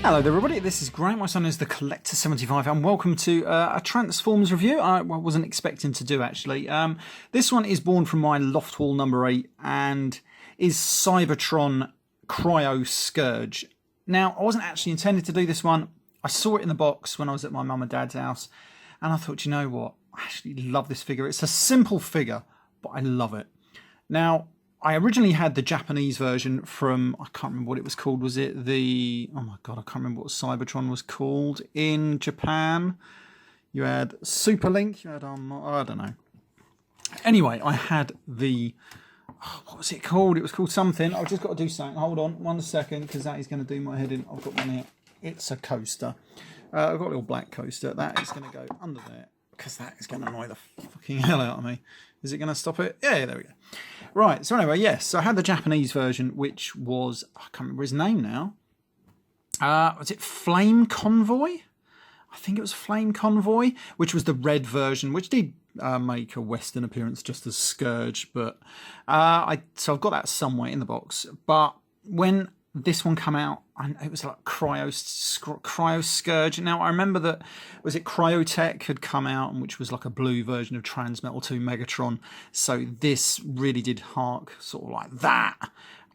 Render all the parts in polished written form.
Hello there everybody, this is Grant, my son is the Collector75 and welcome to a Transformers review I wasn't expecting to do actually. This one is born from my loft wall number 8 and is Cybertron CRYO SCOURGE. Now I wasn't actually intended to do this one, I saw it in the box when I was at my mum and dad's house and I thought, you know what, I actually love this figure. It's a simple figure but I love it. Now I originally had the Japanese version from, I can't remember what it was called, was it the, oh my god, I can't remember what Cybertron was called in Japan. You had Super Link, you had, I don't know. Anyway, I had the, what was it called? It was called something. I've just got to do something. Hold on 1 second, because that is going to do my head in. I've got one here. It's a coaster. I've got a little black coaster. That is going to go under there, because that is going to annoy the fucking hell out of me. Is it going to stop it? Yeah, there we go. Right, so anyway, yes, so I had the Japanese version, which was, I can't remember his name now. Was it Flame Convoy? I think it was Flame Convoy, which was the red version, which did make a Western appearance just as Scourge. But so I've got that somewhere in the box. But when this one came out, it was like CRYO SCOURGE. Now I remember that, was it Cryotech had come out, which was like a blue version of Transmetal 2 Megatron. So this really did hark sort of like that.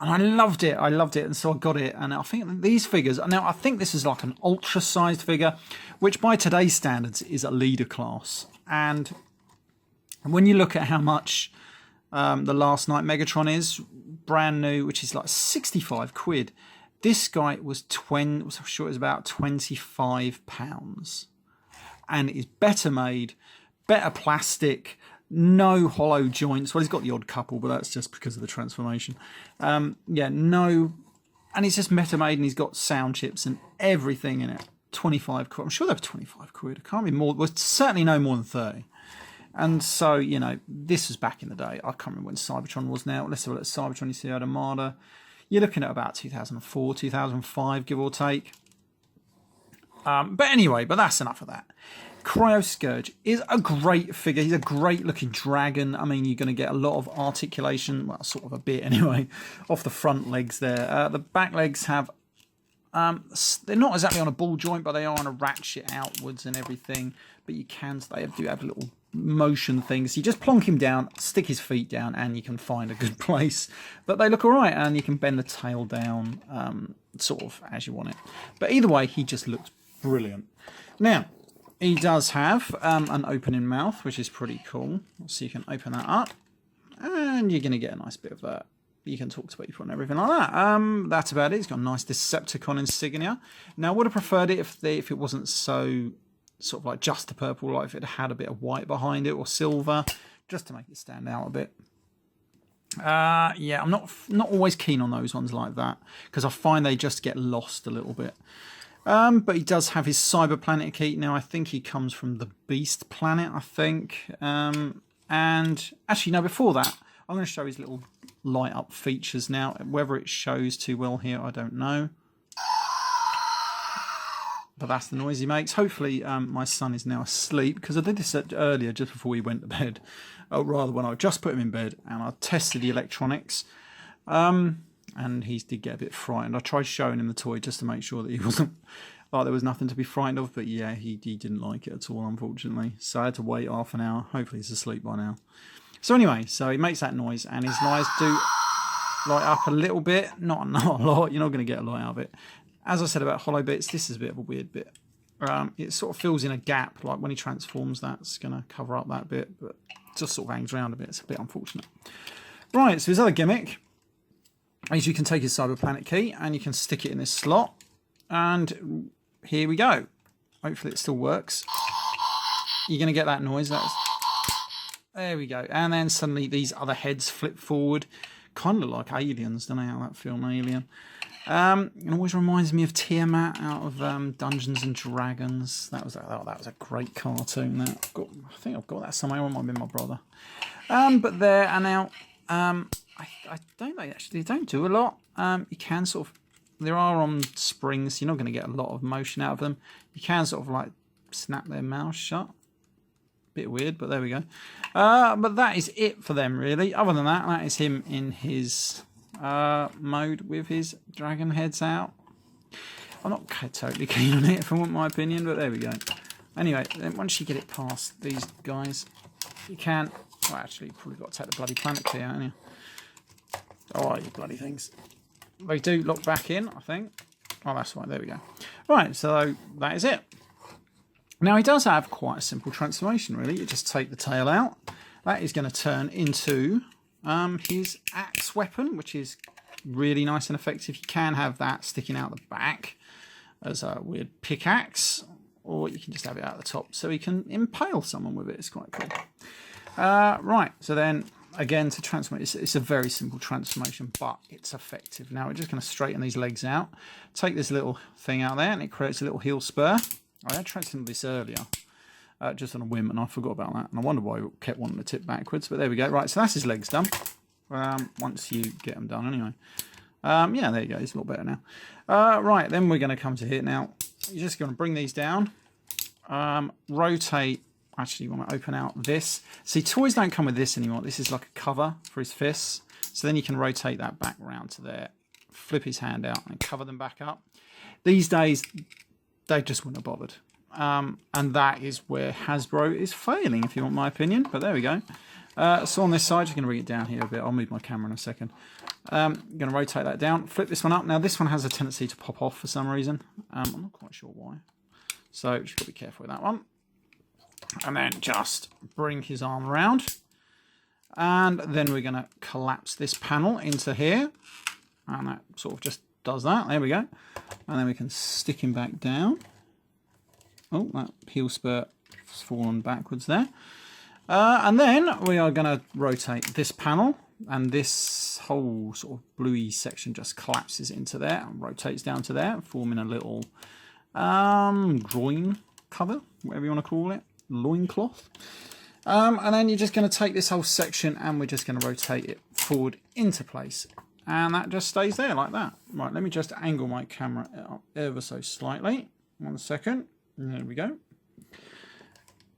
And I loved it, and so I got it. And I think these figures, now I think this is like an ultra-sized figure, which by today's standards is a leader class. And when you look at how much the Last Night Megatron is, brand new, which is like 65 quid. This guy was I'm sure it was about £25. And it is better made, better plastic, no hollow joints. Well, he's got the odd couple, but that's just because of the transformation. Yeah, no. And it's just better made, and he's got sound chips and everything in it. 25 quid. I'm sure they were 25 quid. It can't be more. Well, certainly no more than 30. And so, you know, this was back in the day. I can't remember when Cybertron was now. Let's have a look at Cybertron. You see how Armada. You're looking at about 2004, 2005, give or take. But anyway, but that's enough of that. CRYO SCOURGE is a great figure. He's a great looking dragon. I mean, you're going to get a lot of articulation, well, sort of a bit anyway, off the front legs there. The back legs have, they're not exactly on a ball joint, but they are on a ratchet outwards and everything. But you can, they do have little motion things. You just plonk him down, stick his feet down, and you can find a good place. But they look all right, and you can bend the tail down sort of as you want it. But either way, he just looks brilliant. Now, he does have an opening mouth, which is pretty cool. So you can open that up, and you're going to get a nice bit of that. You can talk to people and everything like that. That's about it. It's got a nice Decepticon insignia. Now, I would have preferred it if it wasn't so sort of like just the purple, like if it had a bit of white behind it or silver, just to make it stand out a bit. Yeah, I'm not always keen on those ones like that, because I find they just get lost a little bit. But he does have his Cyber Planet key. Now I think he comes from the Beast Planet, I think. And actually, no, before that, I'm going to show his little light up features now. Whether it shows too well here, I don't know. But that's the noise he makes. Hopefully my son is now asleep, because I did this earlier just before he went to bed. Or rather, when I just put him in bed and I tested the electronics. And he did get a bit frightened. I tried showing him the toy just to make sure that he wasn't, like there was nothing to be frightened of. But yeah, he didn't like it at all, unfortunately. So I had to wait half an hour. Hopefully he's asleep by now. So anyway, so he makes that noise, and his eyes do light up a little bit. Not a lot. You're not going to get a lot out of it. As I said about hollow bits, this is a bit of a weird bit. It sort of fills in a gap, like when he transforms, that's going to cover up that bit, but it just sort of hangs around a bit. It's a bit unfortunate. Right, so his other gimmick is you can take his Cyber Planet key and you can stick it in this slot, and here we go. Hopefully it still works. You're going to get that noise. There we go. And then suddenly these other heads flip forward, kind of like aliens. Don't know how that film Alien. It always reminds me of Tiamat out of Dungeons and Dragons. That was a great cartoon. I think I've got that somewhere. It might be my brother. But there and now, I don't know, actually. They don't do a lot. You can sort of, there are on springs. You're not going to get a lot of motion out of them. You can sort of like snap their mouths shut. Bit weird, but there we go. But that is it for them, really. Other than that, that is him in his mode with his dragon heads out. I'm not totally keen on it, if I want my opinion, but there we go. Anyway, then once you get it past these guys, you can... Well, actually, you've probably got to take the bloody planet key out, haven't you? Oh, you bloody things. They do lock back in, I think. Oh, that's right, there we go. Right, so that is it. Now, he does have quite a simple transformation, really. You just take the tail out. That is going to turn into his axe weapon, which is really nice and effective. You can have that sticking out the back as a weird pickaxe, or you can just have it out the top so he can impale someone with it. It's quite cool. Right, so then again to transform, it's a very simple transformation, but it's effective. Now we're just going to straighten these legs out, take this little thing out there, and it creates a little heel spur. I had transformed this earlier, just on a whim, and I forgot about that, and I wonder why I kept wanting to tip backwards, but there we go. Right, so that's his legs done. Once you get them done anyway. Yeah, there you go, it's a lot better now. Right, then we're going to come to here. Now, you're just going to bring these down, rotate. Actually, you want to open out this. See, toys don't come with this anymore. This is like a cover for his fists. So then you can rotate that back round to there, flip his hand out and cover them back up. These days, they just wouldn't have bothered. And that is where Hasbro is failing, if you want my opinion. But there we go. So on this side, you're going to bring it down here a bit. I'll move my camera in a second. I'm going to rotate that down, flip this one up. Now, this one has a tendency to pop off for some reason. I'm not quite sure why. So you've got to be careful with that one. And then just bring his arm around. And then we're going to collapse this panel into here. And that sort of just does that. There we go. And then we can stick him back down. Oh, that heel spur has fallen backwards there. And then we are going to rotate this panel. And this whole sort of bluey section just collapses into there and rotates down to there, forming a little groin cover, whatever you want to call it. Loincloth. And then you're just going to take this whole section and we're just going to rotate it forward into place. And that just stays there like that. Right, let me just angle my camera up ever so slightly. 1 second. There we go.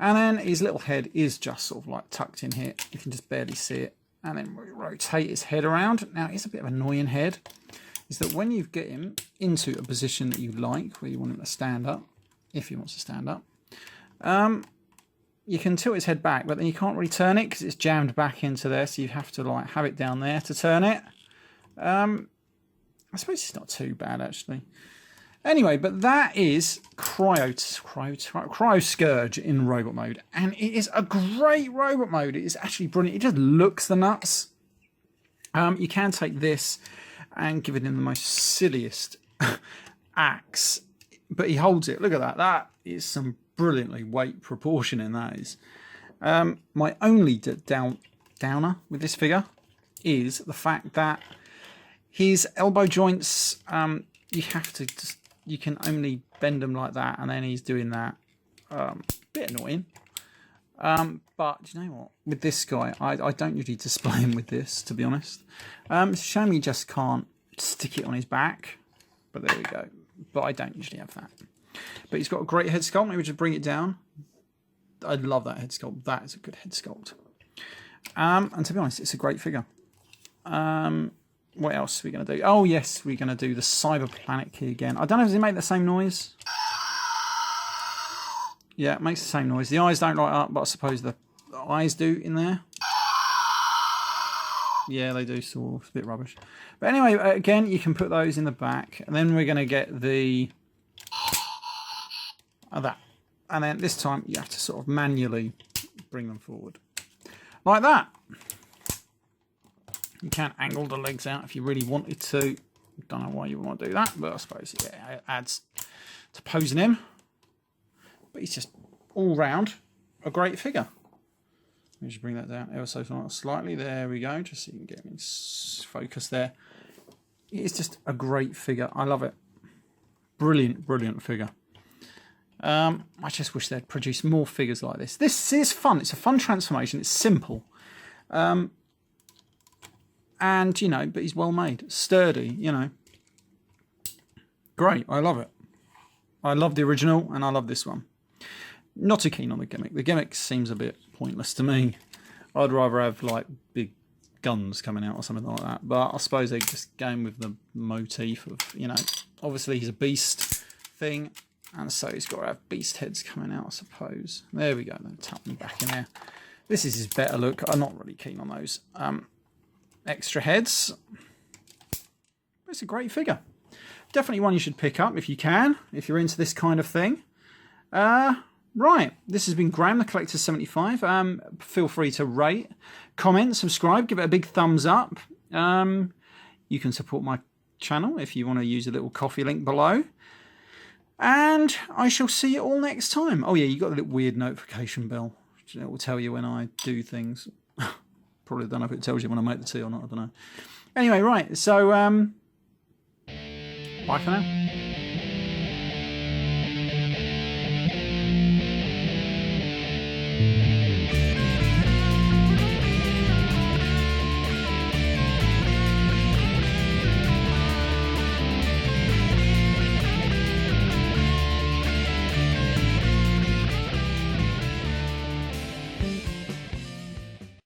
And then his little head is just sort of like tucked in here. You can just barely see it. And then we rotate his head around. Now, it's a bit of an annoying head. Is that when you get him into a position that you like, where you want him to stand up, if he wants to stand up, you can tilt his head back, but then you can't really turn it because it's jammed back into there, so you have to like have it down there to turn it. I suppose it's not too bad actually. Anyway, but that is CRYO SCOURGE in robot mode, and it is a great robot mode. It is actually brilliant. It just looks the nuts. You can take this and give it in the most silliest axe, but he holds it. Look at that. That is some brilliantly weight proportion in that is. My only downer with this figure is the fact that his elbow joints, you can only bend them like that, and then he's doing that. Bit annoying. But do you know what? With this guy, I don't usually display him with this, to be honest. It's a shame he just can't stick it on his back. But there we go. But I don't usually have that. But he's got a great head sculpt. Maybe just bring it down. I love that head sculpt. That is a good head sculpt. And to be honest, it's a great figure. What else are we going to do? Oh, yes, we're going to do the Cyberplanet key again. I don't know if it make the same noise. Yeah, it makes the same noise. The eyes don't light up, but I suppose the eyes do in there. Yeah, they do, sort of. It's a bit rubbish. But anyway, again, you can put those in the back. And then we're going to get the... that. And then this time, you have to sort of manually bring them forward. Like that. You can angle the legs out if you really wanted to. Don't know why you want to do that, but I suppose yeah, it adds to posing him. But he's just all round a great figure. Let me just bring that down ever so slightly. There we go, just so you can get me focus there. It's just a great figure. I love it. Brilliant, brilliant figure. I just wish they'd produce more figures like this. This is fun. It's a fun transformation. It's simple. And, you know, but he's well made. Sturdy, you know. Great. I love it. I love the original and I love this one. Not too keen on the gimmick. The gimmick seems a bit pointless to me. I'd rather have, like, big guns coming out or something like that. But I suppose they're just going with the motif of, you know, obviously he's a beast thing, and so he's got to have beast heads coming out, I suppose. There we go. Then tap them back in there. This is his better look. I'm not really keen on those extra heads. It's a great figure. Definitely one you should pick up if you can, if you're into this kind of thing. Right, this has been Graham, the Collector 75. Feel free to rate, comment, subscribe, give it a big thumbs up. You can support my channel if you want to use a little coffee link below. And I shall see you all next time. Oh yeah, you got a little weird notification bell. It will tell you when I do things. Probably don't know if it tells you when I make the tea or not, I don't know. Anyway, right, so bye for now.